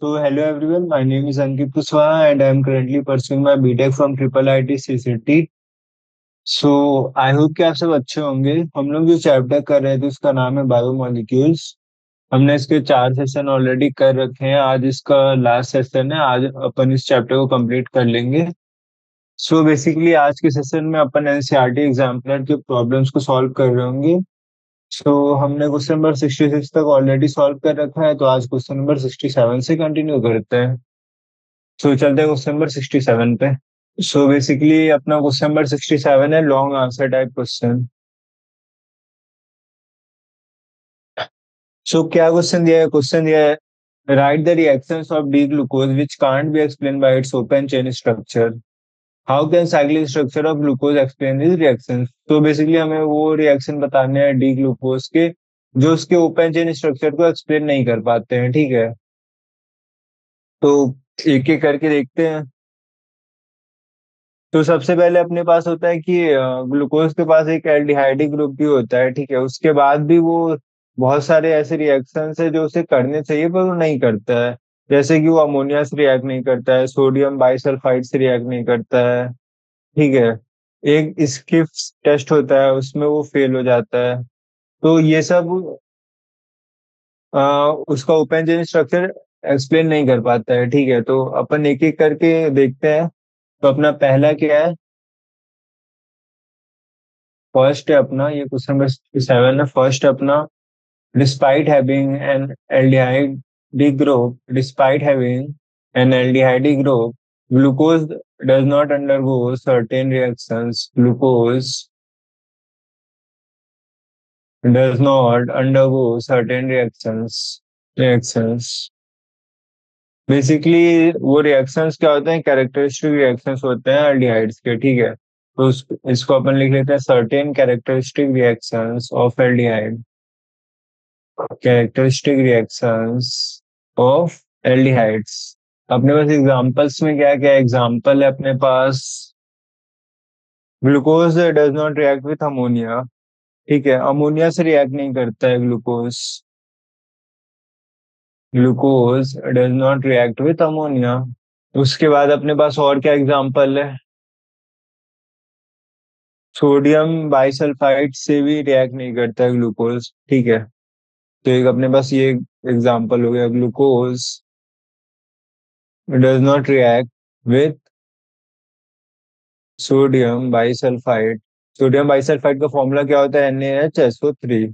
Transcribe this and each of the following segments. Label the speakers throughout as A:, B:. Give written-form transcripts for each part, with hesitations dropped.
A: So, hello everyone, my name is Ankit Kuswaha and I am currently pursuing my BTech from Triple IT CCT. So, I hope कि आप सब अच्छे होंगे। हम लोग जो चैप्टर कर रहे थे उसका नाम है बायोमोलिक्यूल्स। हमने इसके 4 सेशन ऑलरेडी कर रखे हैं। आज इसका लास्ट सेशन है। आज अपन इस चैप्टर को कंप्लीट कर लेंगे। सो बेसिकली आज के सेशन में अपन एनसीईआरटी एग्जाम्पलर के प्रॉब्लम्स को सॉल्व कर रहे होंगे। सो हमने क्वेश्चन नंबर 66 तक ऑलरेडी सॉल्व कर रखा है, तो आज क्वेश्चन नंबर 67 से कंटिन्यू करते हैं। सो चलते हैं क्वेश्चन नंबर 67 पे। सो बेसिकली अपना क्वेश्चन नंबर 67 है लॉन्ग आंसर टाइप क्वेश्चन। सो क्या क्वेश्चन दिया है right the reactions of D glucose which can't be explain by it's open chain structure. How can cyclic structure of glucose explain this reaction. तो basically हमें वो reaction बताने हैं D glucose के जो उसके ओपन चेन स्ट्रक्चर को explain नहीं कर पाते हैं। ठीक है, तो एक एक करके देखते हैं। तो सबसे पहले अपने पास होता है कि ग्लूकोज के पास एक एल्डिहाइडिक ग्रुप भी होता है। ठीक है, उसके बाद भी वो बहुत सारे ऐसे रिएक्शंस है जो उसे करने चाहिए पर वो नहीं करता है। जैसे कि वो अमोनिया से रिएक्ट नहीं करता है, सोडियम बाइसल्फाइड से रिएक्ट नहीं करता है। ठीक है, एक स्किफ टेस्ट होता है उसमें वो फेल हो जाता है। तो ये सब उसका ओपन चेन स्ट्रक्चर एक्सप्लेन नहीं कर पाता है। ठीक है, तो अपन एक एक करके देखते हैं। तो अपना पहला क्या है, फर्स्ट है अपना ये क्वेश्चन नंबर 67 है। फर्स्ट अपना despite having an aldehyde group despite having an aldehyde group glucose does not undergo certain reactions glucose does not undergo certain reactions basically वो रिएक्शंस क्या होते हैं, कैरेक्टरिस्टिक रिएक्शंस होते हैं एल्डिहाइड्स के। ठीक है, तो इसको अपन लिख लेते हैं certain characteristic reactions of aldehyde characteristic reactions of aldehydes. अपने पास एग्जांपल्स में क्या क्या एग्जांपल है अपने पास, glucose does not react with ammonia. ठीक है, अमोनिया से रिएक्ट नहीं करता है glucose. Glucose does not react with ammonia. उसके बाद अपने पास और क्या एग्जांपल है, सोडियम बाइसल्फाइड से भी रिएक्ट नहीं करता है ग्लूकोज। ठीक है, तो एक अपने पास ये एग्जांपल हो गया, glucose does not react with sodium bisulphite. Sodium bisulphite का फॉर्मूला क्या होता है, NaHSO3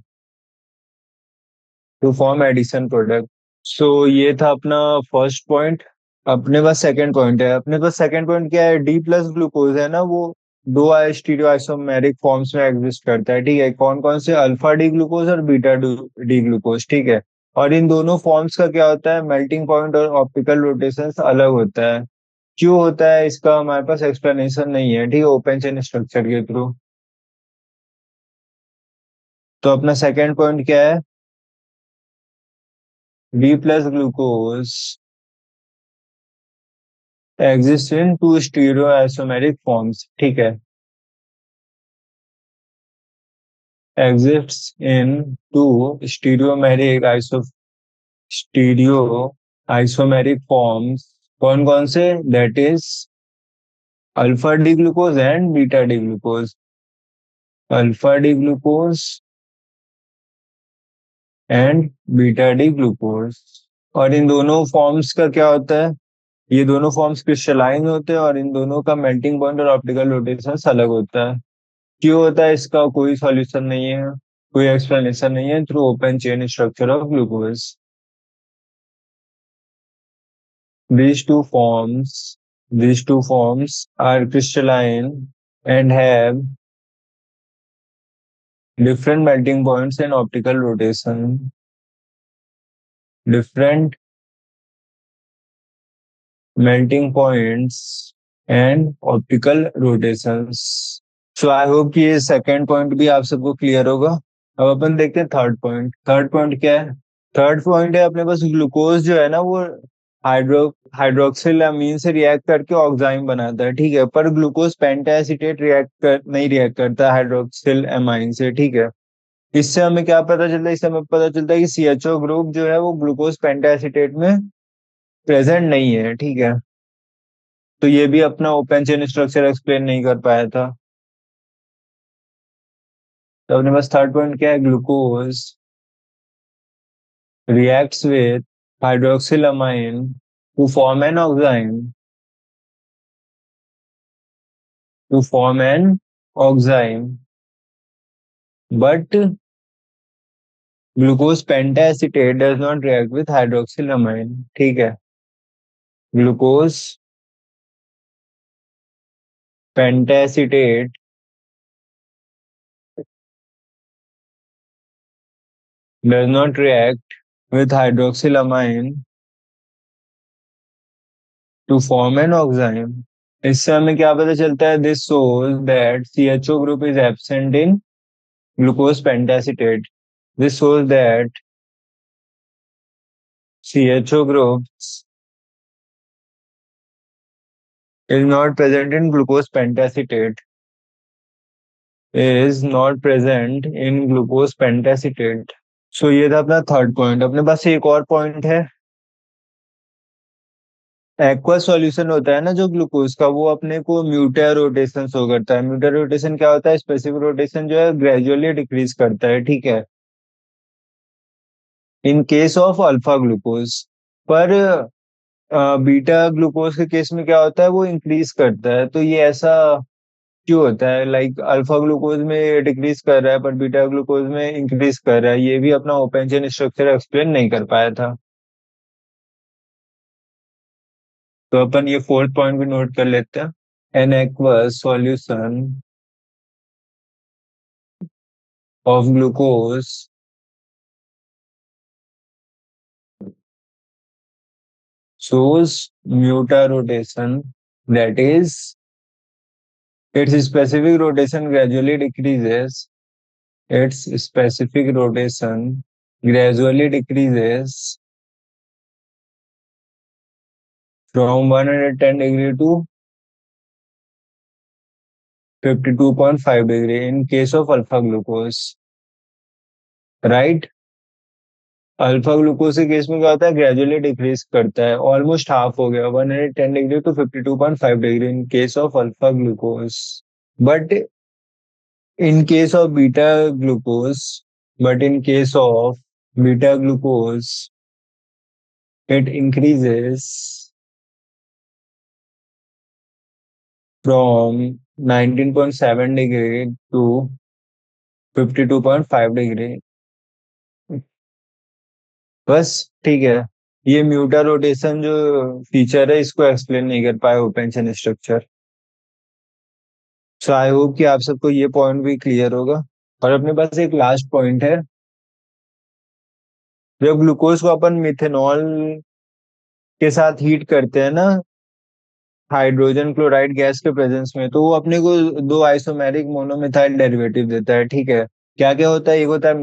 A: to form addition product. So ये था अपना फर्स्ट पॉइंट। अपने पास सेकंड पॉइंट है। अपने पास सेकंड पॉइंट क्या है, डी प्लस ग्लूकोज है ना, वो दो स्टीरियो आइसोमेरिक फॉर्म्स में एग्जिस्ट करता है। ठीक है, कौन कौन से, अल्फा डी ग्लूकोज और बीटा डी ग्लूकोज। ठीक है, और इन दोनों फॉर्म्स का क्या होता है, मेल्टिंग पॉइंट और ऑप्टिकल रोटेशन अलग होता है। क्यों होता है इसका हमारे पास एक्सप्लेनेशन नहीं है। ठीक है, ओपन चेन स्ट्रक्चर के थ्रू। तो अपना सेकंड पॉइंट क्या है, D plus glucose exist in two stereo isomeric forms. ठीक है, exists in two stereo isomeric forms. कौन कौन से, that is alpha D glucose and beta D glucose. Alpha D glucose and beta D glucose. और इन दोनों forms का क्या होता है, ये दोनों फॉर्म्स क्रिस्टलाइन होते हैं और इन दोनों का मेल्टिंग पॉइंट और ऑप्टिकल रोटेशन अलग होता है। क्यों होता है इसका कोई सॉल्यूशन नहीं है, कोई एक्सप्लेनेशन नहीं है through open chain structure of glucose. These two forms, these two forms are crystalline and have different melting points and optical rotation. Different melting points and optical rotations. So I hope कि ये second point भी आप सबको clear होगा। अब अपन देखते हैं third point. Third point क्या है, थर्ड पॉइंट है अपने पास ग्लूकोज जो है ना वो हाइड्रो हाइड्रोक्सिल अमीन से रिएक्ट करके ऑक्साइम बनाता है। ठीक है, पर ग्लूकोज पेंटाएसिटेट नहीं रिएक्ट करता हाइड्रोक्सिल अमाइन से। ठीक है, इससे हमें क्या पता चलता है, इससे हमें पता चलता है कि CHO ग्रुप जो है वो ग्लूकोज पेंटाएसिटेट में प्रेजेंट नहीं है, ठीक है। तो ये भी अपना ओपन चेन स्ट्रक्चर एक्सप्लेन नहीं कर पाया था। तो अपने पास थर्ड पॉइंट क्या है, glucose reacts with hydroxylamine to form an enzyme to form an enzyme, but glucose pentacetate does not react with hydroxylamine, ठीक है। Glucose pentaacetate does not react with hydroxylamine to form an enzyme। इससे हमें क्या पता चलता है, this shows that CHO group is absent in glucose pentacetate। This shows that CHO groups is not present in glucose pentacetate, is not present in glucose pentacetate। सो ये था अपना third point. अपने पास एक और पॉइंट है, एक्वा सॉल्यूशन होता है ना जो ग्लूकोज का, वो अपने को म्यूटर रोटेशन शो करता है। म्यूटर रोटेशन क्या होता है, स्पेसिफिक रोटेशन जो है ग्रेजुअली डिक्रीज करता है, ठीक है, इन केस ऑफ अल्फा ग्लूकोज। पर बीटा ग्लूकोज के केस में क्या होता है, वो इंक्रीज करता है। तो ये ऐसा क्यों होता है, लाइक अल्फा ग्लूकोज में डिक्रीज कर रहा है पर बीटा ग्लूकोज में इंक्रीज कर रहा है, ये भी अपना ओपन चेन स्ट्रक्चर एक्सप्लेन नहीं कर पाया था। तो अपन ये फोर्थ पॉइंट भी नोट कर लेते हैं। An aqueous solution of glucose shows muta rotation, that is its specific rotation gradually decreases, its specific rotation gradually decreases from 110 degree to 52.5 degree in case of alpha glucose, right। Alpha glucose के case में क्या होता है, gradually decrease करता है, almost half हो गया, 110 degree to 52.5 degree in case of alpha glucose. But in case of beta glucose but in case of beta glucose it increases from 19.7 degree to 52.5 degree. बस, ठीक है। ये म्यूटा रोटेशन जो feature है इसको एक्सप्लेन नहीं कर पाए open chain structure. So I hope कि आप सबको ये पॉइंट भी क्लियर होगा। और अपने पास एक लास्ट पॉइंट है, जब ग्लूकोज को अपन मिथेनॉल के साथ हीट करते हैं ना हाइड्रोजन क्लोराइड गैस के प्रेजेंस में, तो वो अपने को दो आइसोमेरिक मोनोमिथाइल डेरिवेटिव देता है, ठीक है। क्या क्या होता है, एक होता है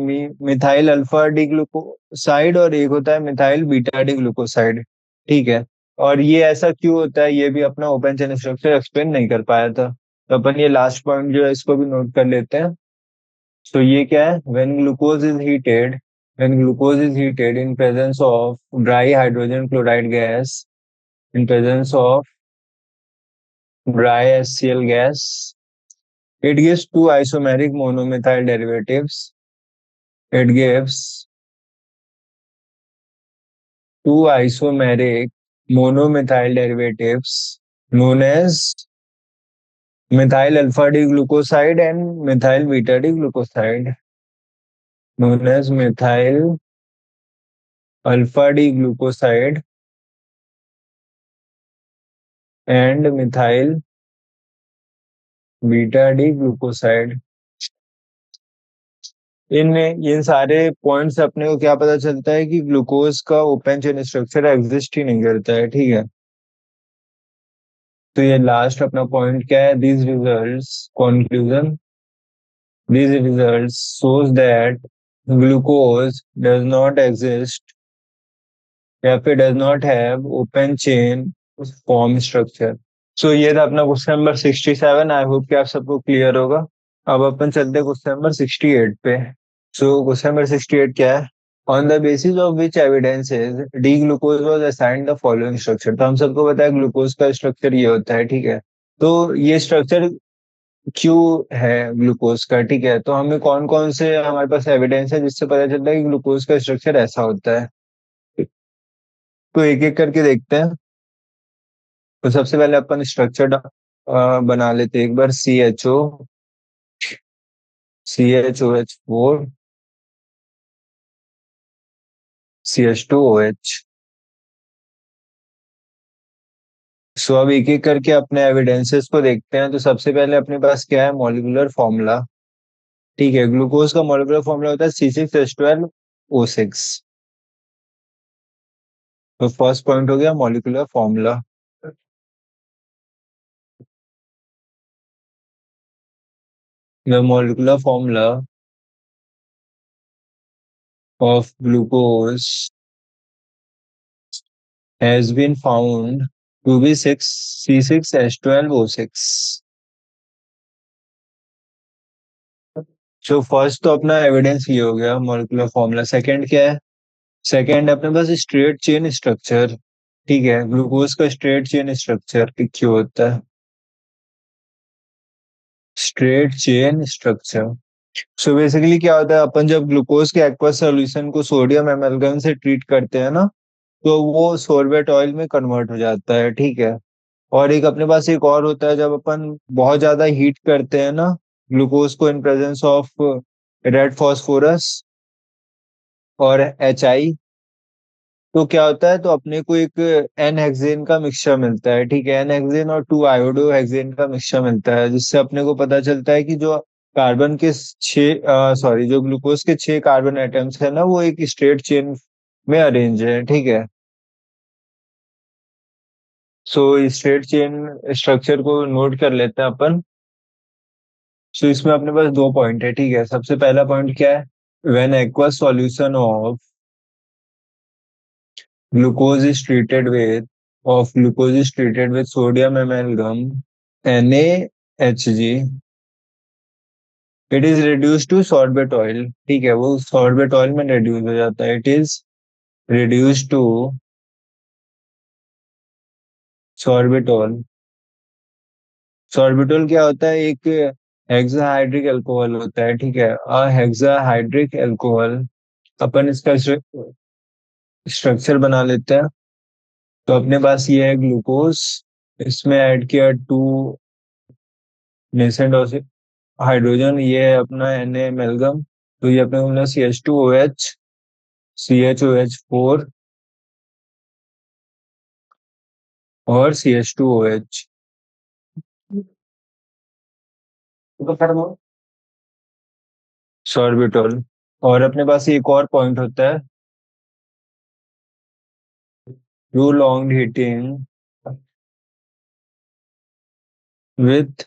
A: मिथाइल अल्फा डी ग्लूकोसाइड और एक होता है मिथाइल बीटा डी ग्लूकोसाइड, ठीक है। और ये ऐसा क्यों होता है, ये भी अपना ओपन चेन स्ट्रक्चर एक्सप्लेन नहीं कर पाया था। तो अपन ये लास्ट पॉइंट जो है इसको भी नोट कर लेते हैं। तो ये क्या है, when glucose is heated in presence of dry hydrogen chloride gas, in presence of dry HCl gas, it gives two isomeric monomethyl derivatives. It gives two isomeric monomethyl derivatives known as methyl alpha D glucoside and methyl beta D glucoside. Known as methyl alpha D glucoside and methyl beta D glucoside। इन सारे point से अपने को क्या पता चलता है कि glucose का ओपन चेन स्ट्रक्चर एग्जिस्ट ही नहीं करता है, ठीक है। तो ये लास्ट अपना पॉइंट क्या है, this results conclusion, this results shows that glucose does not exist या फिर does not have open chain form structure. So ये था अपना क्वेश्चन नंबर 67। आई होप कि आप सबको क्लियर होगा। अब अपन चलते हैं क्वेश्चन नंबर 68 पे। सो क्वेश्चन नंबर 68 क्या है, on the basis of which evidences D glucose was assigned the following structure. तो हम सबको पता है ग्लूकोज का स्ट्रक्चर ये होता है, ठीक है। तो ये स्ट्रक्चर क्यों है ग्लूकोज का, ठीक है। तो हमें कौन कौन से हमारे पास एविडेंस है जिससे पता चलता है कि ग्लूकोज का स्ट्रक्चर ऐसा होता है। तो एक एक करके देखते हैं। तो सबसे पहले अपन स्ट्रक्चर बना लेते हैं एक बार। CHO, CHOH4, CH2OH। सो अब एक एक करके अपने एविडेंसेस को देखते हैं। तो सबसे पहले अपने पास क्या है, मॉलिक्यूलर फॉर्मूला। ठीक है, ग्लूकोज का मॉलिक्यूलर फॉर्मूला होता है C6H12O6। तो फर्स्ट पॉइंट हो गया molecular formula. The molecular formula of glucose has been found to be 6 C6H12O6। जो फर्स्ट तो अपना एविडेंस ये हो गया मॉलिक्यूलर फॉर्मूला। सेकंड क्या है, सेकंड अपने पास स्ट्रेट चेन स्ट्रक्चर। ठीक है, ग्लूकोज का स्ट्रेट चेन स्ट्रक्चर क्यों होता है, straight chain structure. So basically क्या होता है, अपन जब ग्लूकोज के एक्वस सॉल्यूशन को सोडियम एमाल्गम से ट्रीट करते हैं ना, तो वो सोर्बेट ऑयल में कन्वर्ट हो जाता है, ठीक है। और एक अपने पास एक और होता है, जब अपन बहुत ज्यादा हीट करते हैं ना ग्लूकोज को in presence of red phosphorus और HI, तो क्या होता है, तो अपने को एक एन हेक्सेन का मिक्सचर मिलता है, ठीक है। एन हेक्सेन और 2 आयोडो हेक्सेन का मिक्सचर मिलता है, जिससे अपने को पता चलता है कि जो कार्बन के छह सॉरी जो ग्लूकोज के 6 कार्बन एटम्स है ना, वो एक स्ट्रेट चेन में अरेंज है, ठीक है। सो स्ट्रेट चेन स्ट्रक्चर को नोट कर लेते हैं अपन। सो इसमें अपने पास दो पॉइंट है, ठीक है। सबसे पहला पॉइंट क्या है, when aqueous solution glucose is treated with glucose is treated with sodium amalgam NaHG, it is reduce to sorbitol. ठीक है, वो सॉर्बेट ऑयल में रिड्यूस हो जाता है, it is reduce to sorbitol. Sorbitol क्या होता है, एक हेक्साहाइड्रिक अल्कोहल होता है, ठीक है। हेक्साहाइड्रिक अल्कोहल। अपन इसका स्ट्रक्चर बना लेते हैं। तो अपने पास ये है ग्लूकोज, इसमें ऐड किया 2 नेसेंट हाइड्रोजन, ये है अपना Na एमेल्गम। तो ये अपने को मिला CH2OH, CHOH4 और CH2OH। सॉर्बिटॉल। और अपने पास एक और पॉइंट होता है, prolonged heating with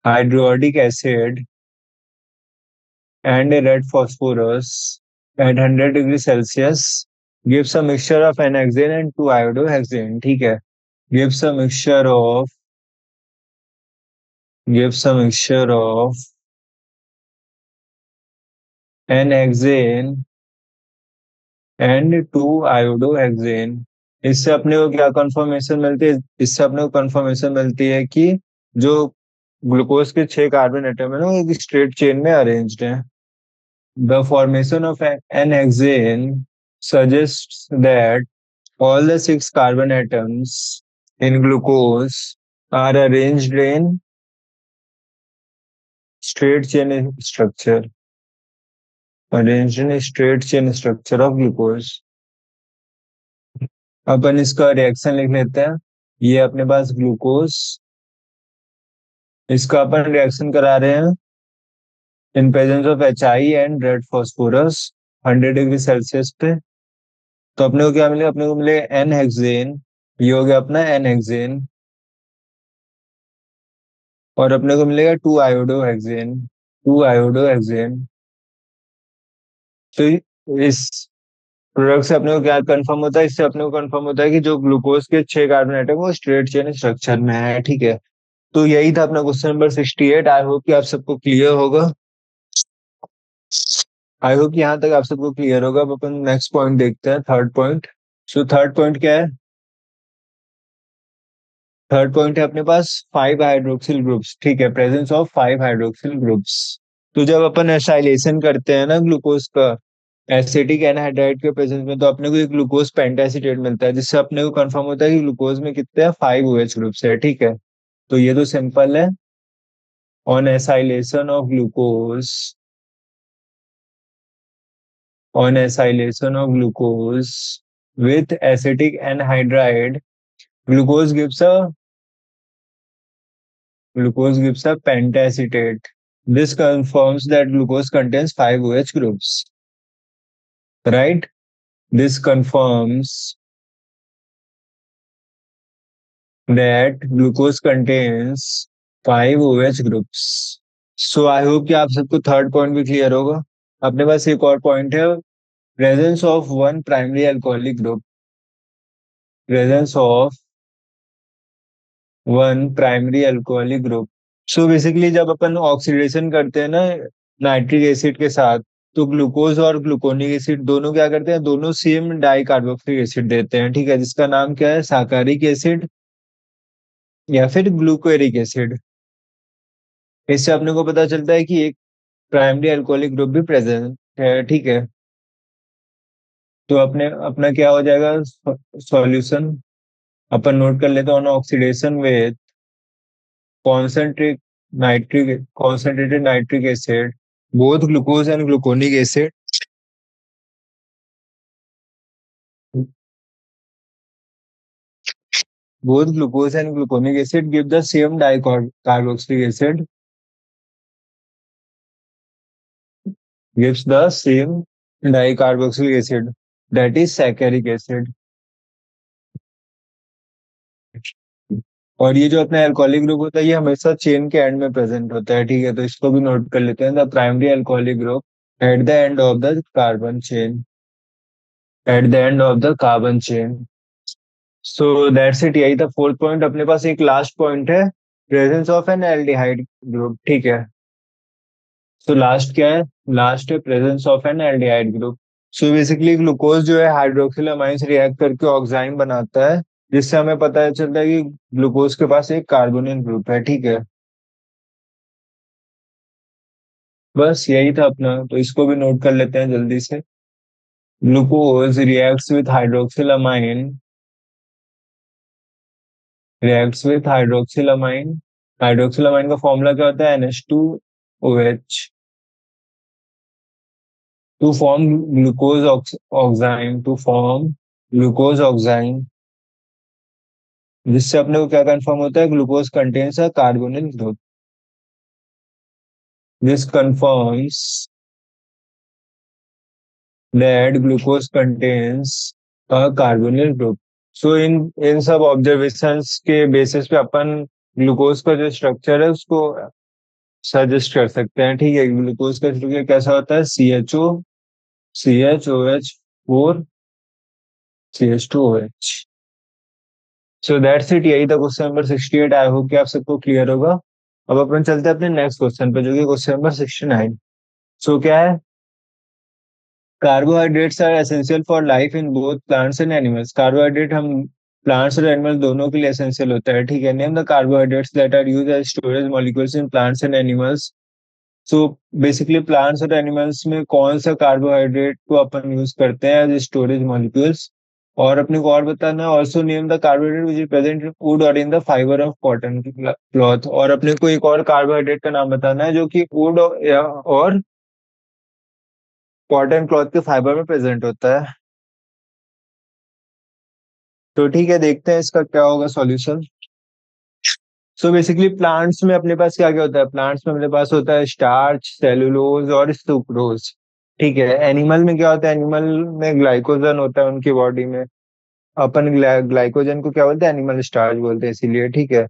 A: hydroiodic acid and a red phosphorus at 100 degree Celsius gives a mixture of N-hexane and 2-iodohexane, ठीक है। gives a mixture of gives a mixture of N-hexane and 2-iodohexane। इससे अपने को क्या confirmation मिलती है, इससे अपने को कंफर्मेशन मिलती है कि जो ग्लूकोज के 6 कार्बन एटम है ना, वो एक स्ट्रेट चेन में अरेंज्ड है। The formation of an hexane suggests that all the 6 carbon atoms in glucose are arranged in straight chain structure, arranged in a straight chain structure of glucose। अपन इसका reaction लिख लेते हैं। ये अपने पास glucose, इसका अपन रिएक्शन करा रहे हैं in presence of HI and red phosphorus 100 degree Celsius पे। तो अपने को क्या मिलेगा, अपने को मिलेगा एन हेक्सेन, ये हो गया अपना एन हेक्सेन। और अपने को मिलेगा 2-iodohexane, 2-iodohexane। तो इस प्रोडक्ट से अपने को क्या कंफर्म होता है, इससे अपने को कंफर्म होता है कि जो ग्लूकोज के 6 कार्बन एटम वो स्ट्रेट चेन स्ट्रक्चर में है, ठीक है। तो यही था अपना क्वेश्चन नंबर 68। आई होप कि आप सबको क्लियर होगा। आई होप यहाँ तक आप सबको क्लियर होगा। अब अपन नेक्स्ट पॉइंट देखते हैं, third point. So third point क्या है? थर्ड पॉइंट है अपने पास 5 हाइड्रोक्सिल ग्रुप्स। ठीक है, प्रेजेंस ऑफ 5 हाइड्रोक्सिल ग्रुप्स। तो जब अपन एसाइलेशन करते हैं ना ग्लूकोज का एसिटिक एनहाइड्राइड के प्रेजेंस में, तो अपने को एक ग्लूकोज पेंटासीटेट मिलता है, जिससे अपने को कंफर्म होता है कि ग्लूकोज में कितने हैं, 5 OH ग्रुप्स है। ठीक है, तो ये तो सिंपल है। On acylation of glucose, on acylation of glucose with acetic anhydride, glucose gives a glucose gives a pentacetate. This confirms that glucose contains 5 OH groups, right? This confirms that glucose contains 5 OH groups. So I hope कि आप सबको third point भी clear होगा। अपने पास एक और point है, presence of one primary alcoholic group. Presence of one primary alcoholic group. So basically जब अपन ऑक्सीडेशन करते हैं ना नाइट्रिक एसिड के साथ, तो ग्लूकोज और ग्लूकोनिक एसिड दोनों क्या करते हैं, दोनों सेम डाई कार्बोक्सिलिक एसिड देते हैं। ठीक है, जिसका नाम क्या है, साकारिक एसिड या फिर ग्लूकोरिक एसिड। इससे अपने को पता चलता है कि एक प्राइमरी अल्कोहलिक ग्रुप भी प्रेजेंट है। ठीक है, तो अपने अपना क्या हो जाएगा सॉल्यूशन। अपन नोट कर लेते हैं, on oxidation with concentrate concentrated nitric acid, both glucose and gluconic acid, both glucose and gluconic acid give the same dicarboxylic acid, gives the same dicarboxylic acid, that is saccharic acid। और ये जो अपना alcoholic group होता है, ये हमेशा chain के and में प्रेजेंट होता है। ठीक है, तो इसको भी नोट कर लेते हैं, the primary alcoholic group at the end of the carbon chain, eight the end of the carbon chain. So that's it, यही था फोर्थ पॉइंट। अपने पास एक लास्ट पॉइंट है, presence of N aldehyde group. ठीक है, सो लास्ट क्या है, last है presence of N aldehyde group. So basically glucose जो है हाइड्रोक्सिल अमाइन से रिएक्ट करके ऑक्साइन बनाता है, जिससे हमें पता चलता है कि ग्लूकोज के पास एक कार्बोनिल ग्रुप है। ठीक है, बस यही था अपना, तो इसको भी नोट कर लेते हैं जल्दी से। Glucose reacts with hydroxyl amine, reacts with hydroxyl amine. Hydroxyl amine का फॉर्मूला क्या होता है, NH2OH, to form glucose oxime, to form glucose oxime, जिससे अपने को क्या कंफर्म होता है, glucose contains a carbonyl group. This confirms that glucose contains a carbonyl group. So इन इन सब ऑब्जर्वेशंस के बेसिस पे अपन ग्लूकोज का जो स्ट्रक्चर है उसको सजेस्ट कर सकते हैं। ठीक है, ग्लूकोज का स्ट्रक्चर कैसा होता है, CHO, CHOH, 4 CH2OH। So that's it, यही था क्वेश्चन नंबर 68। आई होप कि आप सबको क्लियर होगा। अब अपन चलते हैं अपने नेक्स्ट क्वेश्चन पे, जो कि क्वेश्चन नंबर 69। सो क्या है, carbohydrates are essential for life in both plants and animals. Carbohydrate हम प्लांट्स और एनिमल दोनों के लिए एसेंशियल होता है। ठीक है, name the carbohydrates that are used as storage molecules in plants and animals. So basically plants और एनिमल्स में कौन सा कार्बोहाइड्रेट को अपन यूज करते हैं एज स्टोरेज मॉलिक्यूल्स। और अपने को और बताना है, also name the carbohydrate which is present in wood और in the fibre of cotton cloth. और अपने को एक और कार्बोहाइड्रेट का नाम बताना है जो कि वुड और कॉटन क्लॉथ के फाइबर में प्रेजेंट होता है। तो ठीक है, देखते हैं इसका क्या होगा सॉल्यूशन। सो बेसिकली प्लांट्स में अपने पास क्या क्या होता है, प्लांट्स में अपने पास होता है स्टार्च, सेलुलोज और सुक्रोज। ठीक है, एनिमल में क्या होता है, एनिमल में ग्लाइकोजन होता है उनकी बॉडी में। अपन ग्लाइकोजन को क्या बोलते हैं, एनिमल स्टार्च बोलते हैं इसीलिए। ठीक है,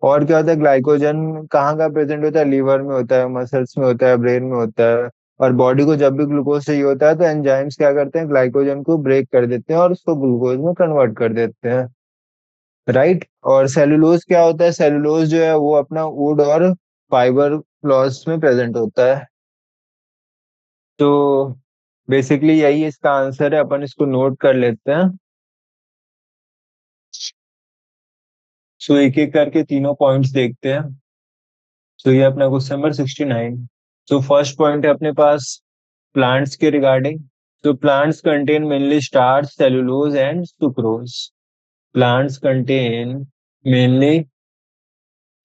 A: और क्या होता है, ग्लाइकोजन कहाँ का प्रेजेंट होता है, लीवर में होता है, मसल्स में होता है, ब्रेन में होता है। और बॉडी को जब भी ग्लूकोज चाहिए होता है तो एंजाइम्स क्या करते हैं, ग्लाइकोजन को ब्रेक कर देते हैं और उसको ग्लूकोज में कन्वर्ट कर देते हैं, राइट। और सेलुलोज क्या होता है, सेलुलोज जो है वो अपना वुड और फाइबर क्लॉथ्स में प्रेजेंट होता है। तो बेसिकली यही इसका आंसर है, अपन इसको नोट कर लेते हैं। सो एक एक करके तीनों पॉइंट्स देखते हैं। सो ये अपना question number 69। So first point है अपने पास प्लांट्स के regarding. So plants contain mainly starch, cellulose, and sucrose. Plants contain mainly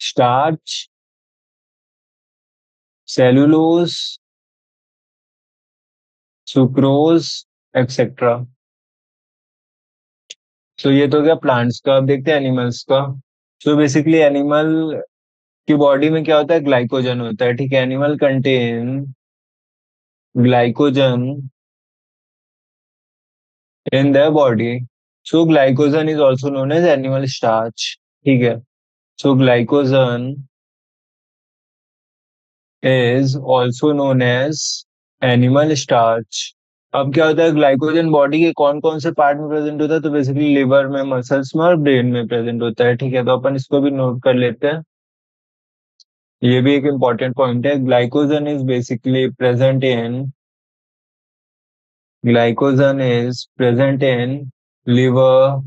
A: starch, cellulose, sucrose, etc. So ये तो गया प्लांट्स का। अब देखते हैं एनिमल्स का। सो बेसिकली एनिमल की बॉडी में क्या होता है, ग्लाइकोजन होता है। ठीक है, animal contain glycogen in the body. So glycogen is also known as animal starch. ठीक है, so glycogen is also known as animal starch. अब क्या होता है, ग्लाइकोजन बॉडी के कौन कौन से पार्ट में प्रेजेंट होता है, तो बेसिकली लिवर में, मसल्स में और ब्रेन में प्रेजेंट होता है। ठीक है, तो अपन इसको भी नोट कर लेते हैं। ये भी एक इम्पॉर्टेंट पॉइंट है। Glycogen is present in liver,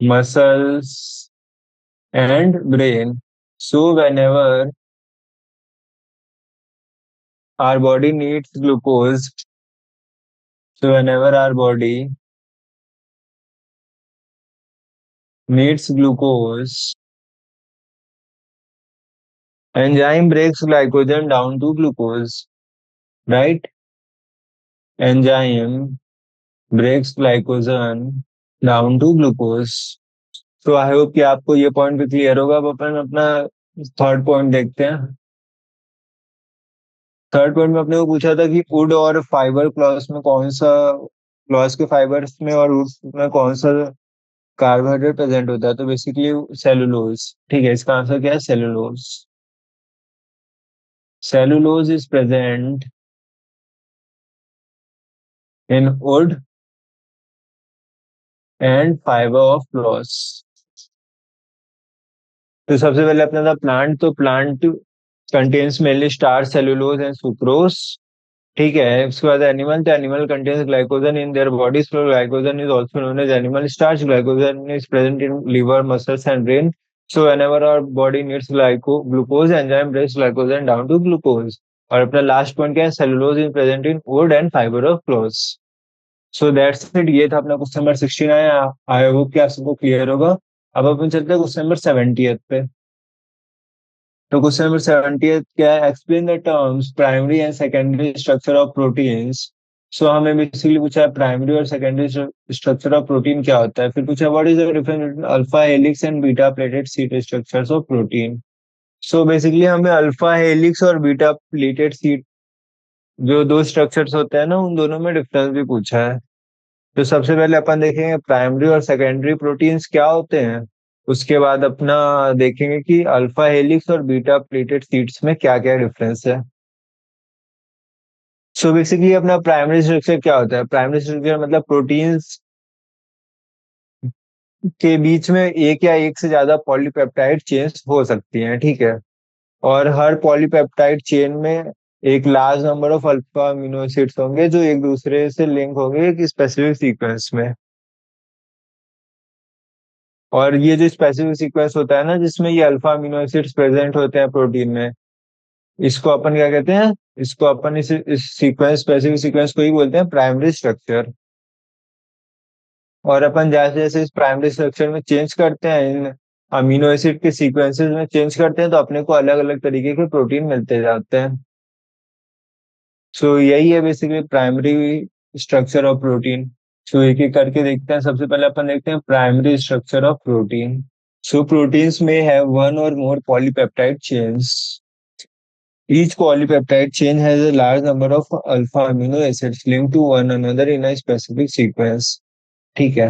A: muscles and brain. So whenever our body needs glucose, whenever our body needs glucose, enzyme breaks glycogen down to glucose, right? Enzyme breaks glycogen down to glucose. तो I hope कि आपको ये point भी clear होगा। अब अपन अपना third point देखते हैं। थर्ड पॉइंट में अपने को पूछा था कि वुड और फाइबर क्लॉथ में कौन सा, क्लॉथ के फाइबर्स में और वुड में कौन सा कार्बोहाइड्रेट प्रेजेंट होता है, तो बेसिकली सेलुलोज। ठीक है, इसका आंसर क्या है, cellulose. Cellulose is present in wood and fibre of cloth. तो सबसे पहले अपना था प्लांट। तो plant contains mainly starch, cellulose and sucrose. ठीक है, उसके बाद एनिमल। तो animal contains glycogen in their bodies. So glycogen is also known as animal starch. Glycogen is present in liver, muscles and brain. So whenever our body needs glucose, enzyme breaks glycogen down to glucose. और अपना last point क्या है, cellulose is present in wood and fibre of clothes. So that's it. ये था अपना question number 69। I hope कि आप सबको क्लियर होगा। अब अपन चलते हैं क्वेश्चन नंबर 70 पे। तो क्वेश्चन नंबर 70 क्या है, explain the terms primary and secondary structure of proteins. So हमें बेसिकली पूछा है प्राइमरी और सेकेंडरी स्ट्रक्चर ऑफ प्रोटीन क्या होता है। फिर पूछा what is the difference between alpha helix and beta pleated seat structures of protein. So basically हमें अल्फा हेलिक्स और बीटा प्लेटेड सीट, जो दो स्ट्रक्चर्स होते हैं ना, उन दोनों में डिफरेंस भी पूछा है। तो सबसे पहले अपन देखेंगे प्राइमरी और सेकेंडरी प्रोटीन्स क्या होते हैं। उसके बाद अपना देखेंगे कि अल्फा हेलिक्स और बीटा प्लेटेड शीट्स में क्या क्या डिफरेंस है। सो बेसिकली अपना प्राइमरी स्ट्रक्चर क्या होता है, प्राइमरी स्ट्रक्चर मतलब प्रोटीन्स के बीच में एक या एक से ज्यादा पॉलीपेप्टाइड चेन्स हो सकती हैं। ठीक है, और हर पॉलीपेप्टाइड चेन में एक large number of alpha amino acids होंगे जो एक दूसरे से लिंक होंगे एक स्पेसिफिक सीक्वेंस में। और ये जो स्पेसिफिक सीक्वेंस होता है ना, जिसमें ये अल्फा अमीनो एसिड्स प्रेजेंट होते हैं प्रोटीन में, इसको अपन क्या कहते हैं, इसको अपन इस सीक्वेंस, स्पेसिफिक सीक्वेंस को ही बोलते हैं प्राइमरी स्ट्रक्चर। और अपन जैसे जैसे इस प्राइमरी स्ट्रक्चर में चेंज करते हैं, इन अमीनो एसिड के सीक्वेंसेस में चेंज करते हैं, तो अपने को अलग अलग तरीके के प्रोटीन मिलते जाते हैं। सो यही है basically primary structure of protein. So एक एक करके देखते हैं। सबसे पहले अपन देखते हैं primary structure of protein. So proteins may have one or more polypeptide chains. Each polypeptide chain has a large number of alpha amino acids linked to one another in a specific sequence. ठीक है,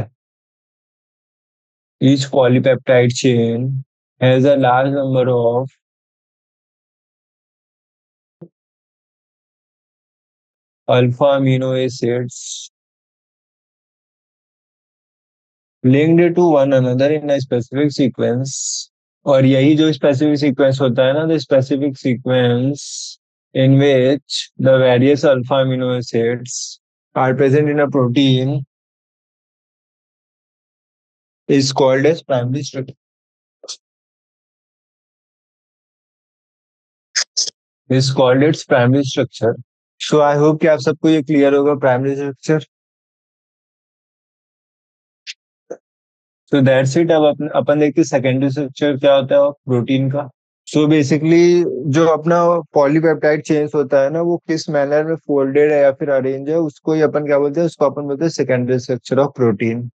A: each polypeptide chain has a large number of alpha amino acids linked to one another in a specific sequence. और यही जो specific sequence होता है ना, तो specific sequence in which the various alpha amino acids are present in a protein is called as primary structure. Is called its primary structure. So I hope कि आप सबको ये क्लियर होगा primary structure. So that's it. अब अपन देखते हैं secondary structure क्या होता है प्रोटीन का. सो बेसिकली जो अपना पॉलीपेप्टाइड चेन्स होता है ना वो किस मैनर में फोल्डेड है या फिर अरेंज है उसको ही अपन क्या बोलते हैं, उसको अपन बोलते हैं सेकेंडरी स्ट्रक्चर ऑफ प्रोटीन.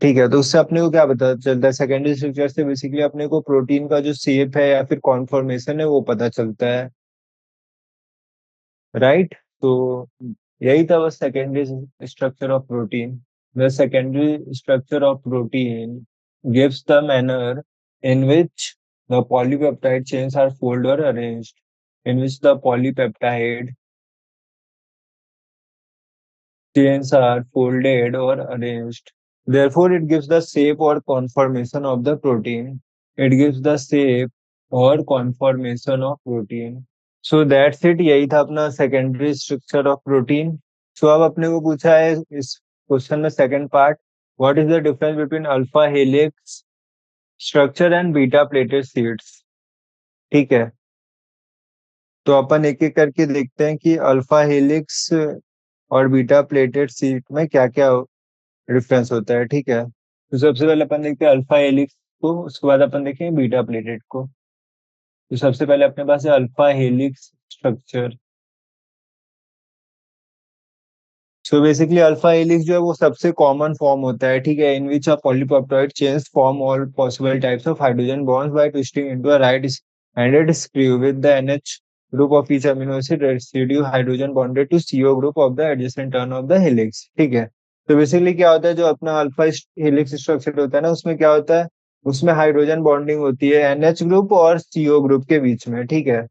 A: ठीक है, तो उससे अपने को क्या पता चलता है, सेकेंडरी स्ट्रक्चर से बेसिकली अपने को प्रोटीन का जो शेप है या फिर कॉन्फॉर्मेशन है वो पता चलता है. राइट. तो यही था बस secondary structure of protein. The secondary structure of protein gives the manner in which the polypeptide chains are folded or arranged, in which the polypeptide chains are folded or arranged. Therefore, it gives the shape or conformation of the protein. It gives the shape or conformation of protein. So that's it. यही था अपना secondary structure of protein. सो अब अपने को पूछा है इस question में second part, what is the difference between alpha helix structure and beta pleated seeds. ठीक है, तो अपन एक एक करके देखते हैं कि अल्फा हेलिक्स और बीटा प्लेटेड सीट में क्या क्या डिफरेंस होता है. ठीक है, तो सबसे पहले अपन देखते हैं अल्फा हेलिक्स को, उसके बाद अपन देखेंगे बीटा प्लेटेड को. तो सबसे पहले अपने पास है alpha helix structure. So basically alpha helix जो है वो सबसे कॉमन फॉर्म होता है. ठीक है, in which a polypeptide chains form all possible types of hydrogen bonds by twisting into a right handed screw with the NH group of each amino acid residue hydrogen bonded to CO group of the adjacent turn of the helix. ठीक है, तो basically क्या होता है, जो अपना alpha helix structure होता है ना उसमें क्या होता है, उसमें हाइड्रोजन बॉन्डिंग होती है एनएच ग्रुप और सीओ ग्रुप के बीच में. ठीक है,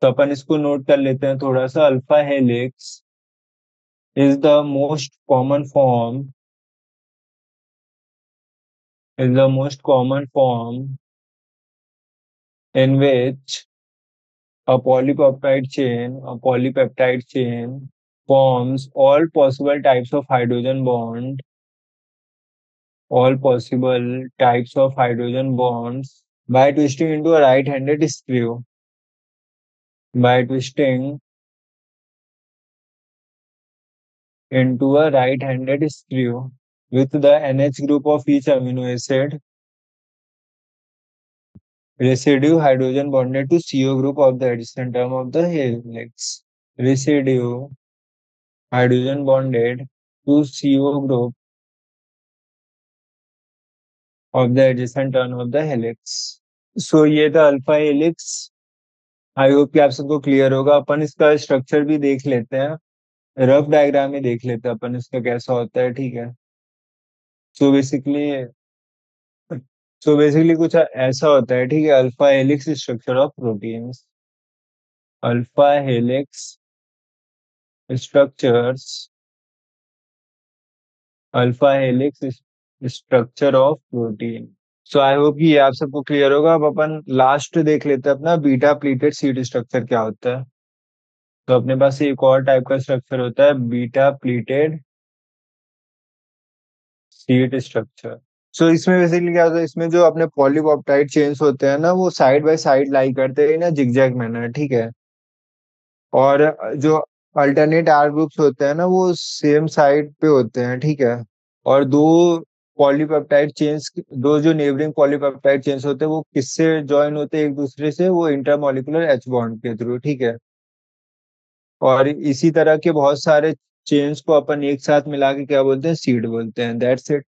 A: तो अपन इसको नोट कर लेते हैं थोड़ा सा. Alpha helix is the most common form is the most common form in which a polypeptide chain forms all possible types of hydrogen bonds by twisting into a right-handed screw. By twisting into a right-handed screw with the NH group of each amino acid residue hydrogen bonded to CO group of the adjacent term of the helix. Residue hydrogen bonded to CO group of the adjacent term of the helix. So ये था alpha helix. I hope कि आप सबको clear होगा. अपन इसका structure भी देख लेते हैं, रफ डायग्राम में देख लेते हैं अपन इसका कैसा होता है. ठीक है, सो बेसिकली कुछ ऐसा होता है. ठीक है, alpha helix structure of proteins. Alpha helix structures alpha helix structure of protein. So I hope कि ये आप सबको क्लियर होगा. अब अपन लास्ट देख लेते हैं अपना बीटा प्लीटेड सीट स्ट्रक्चर क्या होता है. तो अपने पास एक और टाइप का स्ट्रक्चर होता है बीटा प्लीटेड सीट स्ट्रक्चर. सो इसमें बेसिकली क्या होता है, इसमें जो अपने पॉलीपेप्टाइड चेन्स होते हैं ना वो साइड बाय साइड लाई करते हैं ना जिगजैग मैनर. ठीक है, और जो अल्टरनेट आर ग्रुप्स होते हैं ना वो सेम साइड पे होते हैं. ठीक है, और पॉलीपेप्टाइड चेन्स दो जो नेबरिंग पॉलीपेप्टाइड चेन्स होते हैं वो किससे ज्वाइन होते हैं एक दूसरे से, वो इंटरमॉलिक्यूलर एच बॉन्ड के थ्रू. ठीक है, और इसी तरह के बहुत सारे चेन्स को अपन एक साथ मिला के क्या बोलते हैं, सीड बोलते हैं. That's it.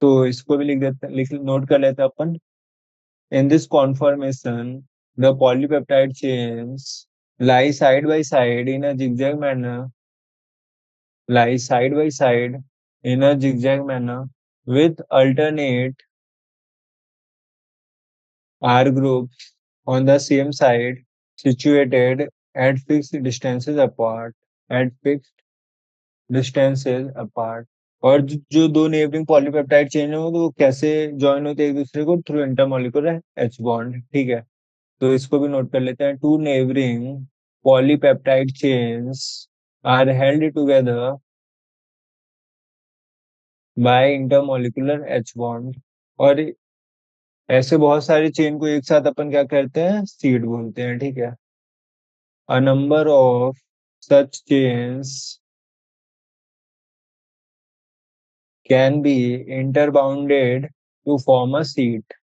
A: तो इसको भी लिख देते हैं, लिख नोट कर लेते हैं अपन. In this conformation the polypeptide chains lie side by side in a zigzag manner lie side by side in a zigzag manner with alternate R groups on the same side situated at fixed distances apart at fixed distances apart. और जो दो neighbouring polypeptide chain है वो तो कैसे join होते हैं एक दूसरे को, थ्रू इंटरमॉलिक्यूलर एच बॉन्ड. ठीक है, तो इसको भी नोट कर लेते हैं। Two neighbouring polypeptide chains are held together by intermolecular H bond. और ऐसे बहुत सारी चेन को एक साथ अपन क्या कहते हैं, सीड बोलते हैं, ठीक है। A number of such chains can be interbonded to form a sheet.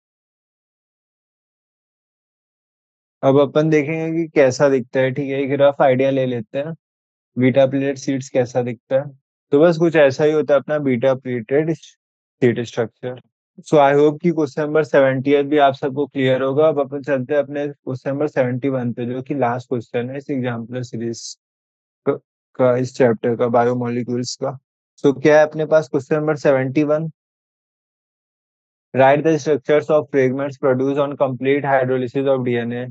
A: अब अपन देखेंगे कि कैसा दिखता है, ठीक है, एक रफ आइडिया ले लेते हैं। बीटा प्लेटेड सीट्स कैसा दिखता है। तो बस कुछ ऐसा ही होता है अपना beta pleated seat structure. So I hope कि क्वेश्चन नंबर 70 भी आप सबको क्लियर होगा। अब अपन चलते हैं अपने क्वेश्चन नंबर 71 पे, जो कि लास्ट क्वेश्चन है इस एग्जाम्पलर सीरीज का इस चैप्टर का, बायोमोलिक्यूल्स का। तो क्या है अपने पास question number 71। Write the structures of fragments produce on complete hydrolysis of DNA.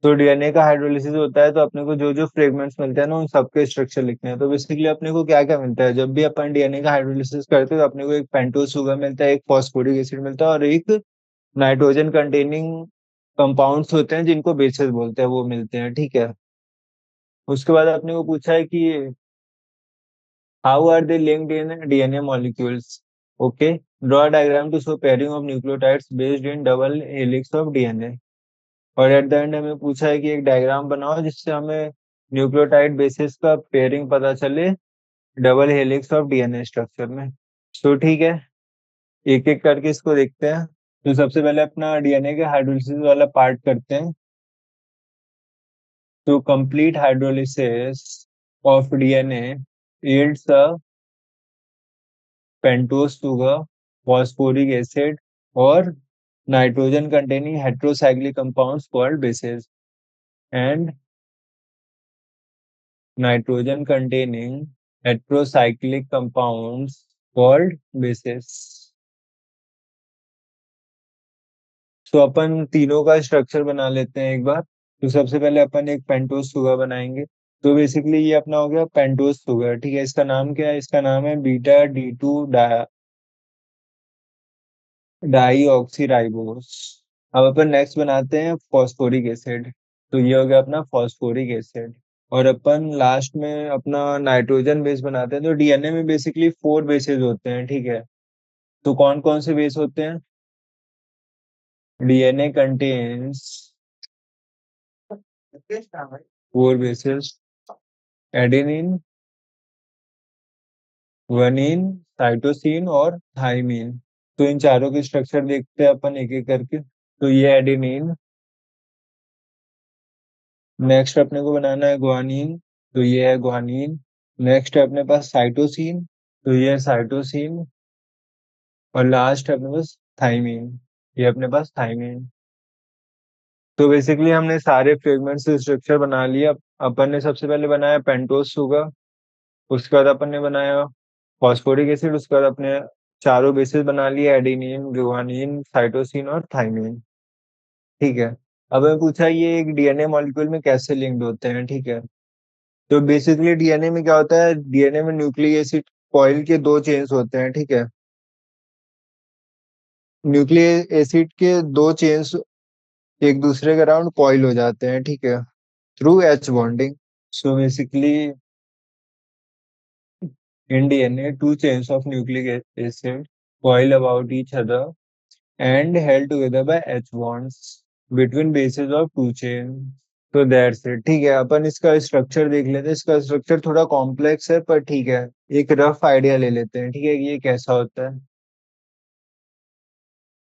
A: तो डीएनए का हाइड्रोलिसिस होता है तो अपने को जो जो फ्रेगमेंट्स मिलते हैं ना, उन सबके स्ट्रक्चर लिखने हैं। तो बेसिकली अपने को क्या क्या मिलता है, जब भी अपन डीएनए का हाइड्रोलिसिस करते हैं तो अपने को एक पेंटोज शुगर मिलता है, एक फॉस्फोरिक एसिड मिलता है, और एक नाइट्रोजन कंटेनिंग कंपाउंड्स होते हैं जिनको बेसेस बोलते हैं, वो मिलते हैं, ठीक है। उसके बाद अपने को पूछा है कि how are they linked in DNA molecules. Okay, draw diagram to show pairing of nucleotides based in double helix of DNA. और एट द एंड हमें पूछा है कि एक डायग्राम बनाओ जिससे हमें न्यूक्लियोटाइड बेसिस का पेयरिंग पता चले double helix of DNA structure में। तो ठीक है, एक एक करके इसको देखते हैं। तो सबसे पहले अपना डीएनए के हाइड्रोलिसिस वाला पार्ट करते हैं। तो complete hydrolysis of DNA yields a pentose sugar, phosphoric acid और nitrogen containing heterocyclic compounds called bases and nitrogen containing heterocyclic compounds called bases। तो अपन तीनों का स्ट्रक्चर बना लेते हैं एक बार। तो सबसे पहले अपन एक पेंटोज शुगर बनाएंगे। तो बेसिकली ये अपना हो गया पेंटोज शुगर, ठीक है। इसका नाम क्या है, इसका नाम है beta D2 die oxy ribose. अब अपन नेक्स्ट बनाते हैं फॉस्फोरिक एसिड। तो ये हो गया अपना फॉस्फोरिक एसिड। और अपन लास्ट में अपना नाइट्रोजन बेस बनाते हैं। तो डीएनए में बेसिकली 4 बेसेस होते हैं, ठीक है। तो कौन कौन से बेस होते हैं। DNA contains 4 bases, adenine, guanine, cytosine और थाइमिन। तो इन चारों के स्ट्रक्चर देखते हैं अपन एक एक करके। तो ये एडेनिन। नेक्स्ट अपने को बनाना है गुआनिन। तो ये है गुआनिन। नेक्स्ट है अपने पास साइटोसिन। तो ये है साइटोसिन। और लास्ट है अपने पास थाइमिन। ये अपने पास थाइमिन। तो बेसिकली हमने सारे फ्रेगमेंट्स से स्ट्रक्चर बना लिया। अपन ने सबसे पहले बनाया पेंटोज शुगर। उसके बाद अपन ने बनाया फॉस्फोरिक एसिड। उसके बाद अपने चारों बेसिस बना लिए, एडेनिन, गुआनिन, साइटोसिन और थाइमिन, ठीक है। अब हमें पूछा ये एक डीएनए मॉलिक्यूल में कैसे लिंक्ड होते हैं, ठीक है। तो बेसिकली डीएनए में क्या होता है, डीएनए में न्यूक्लिक एसिड कॉइल के 2 चेन्स होते हैं, ठीक है। न्यूक्लिक एसिड के 2 चेन्स एक दूसरे के अराउंड कॉइल हो जाते हैं, ठीक है, through H bonding. So basically in DNA, 2 chains of nucleic acid coil about each other and held together by H bonds between bases of 2 chain। तो दैट्स इट, ठीक है। अपन इसका स्ट्रक्चर देख लेते हैं। इसका स्ट्रक्चर थोड़ा कॉम्प्लेक्स है पर ठीक है, एक रफ आइडिया ले लेते हैं, ठीक है, कि ये कैसा होता है।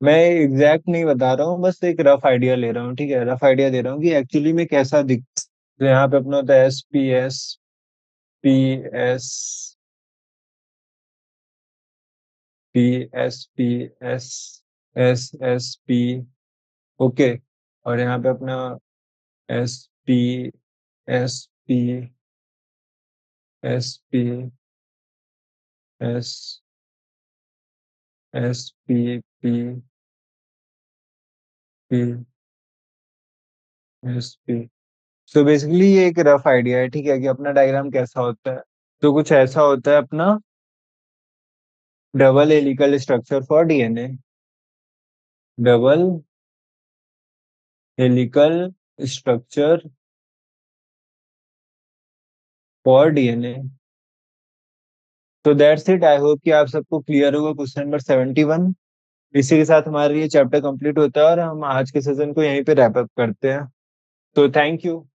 A: मैं एग्जैक्ट नहीं बता रहा हूँ, बस एक रफ आइडिया ले रहा हूँ, ठीक है, रफ आइडिया दे रहा हूँ कि एक्चुअली में कैसा दिख। तो यहाँ पे अपना होता है S P S P, okay. और यहाँ पे अपना S P S P S P S P S P. So basically ये एक रफ आइडिया है, ठीक है, कि अपना डायग्राम कैसा होता है। तो कुछ ऐसा होता है अपना double helical structure for DNA. Double helical structure for DNA. तो दैट्स इट, आई होप कि आप सबको क्लियर होगा क्वेश्चन नंबर 71। इसी के साथ हमारा ये चैप्टर कंप्लीट होता है और हम आज के सेशन को यहीं पे रैप अप करते हैं। तो थैंक यू।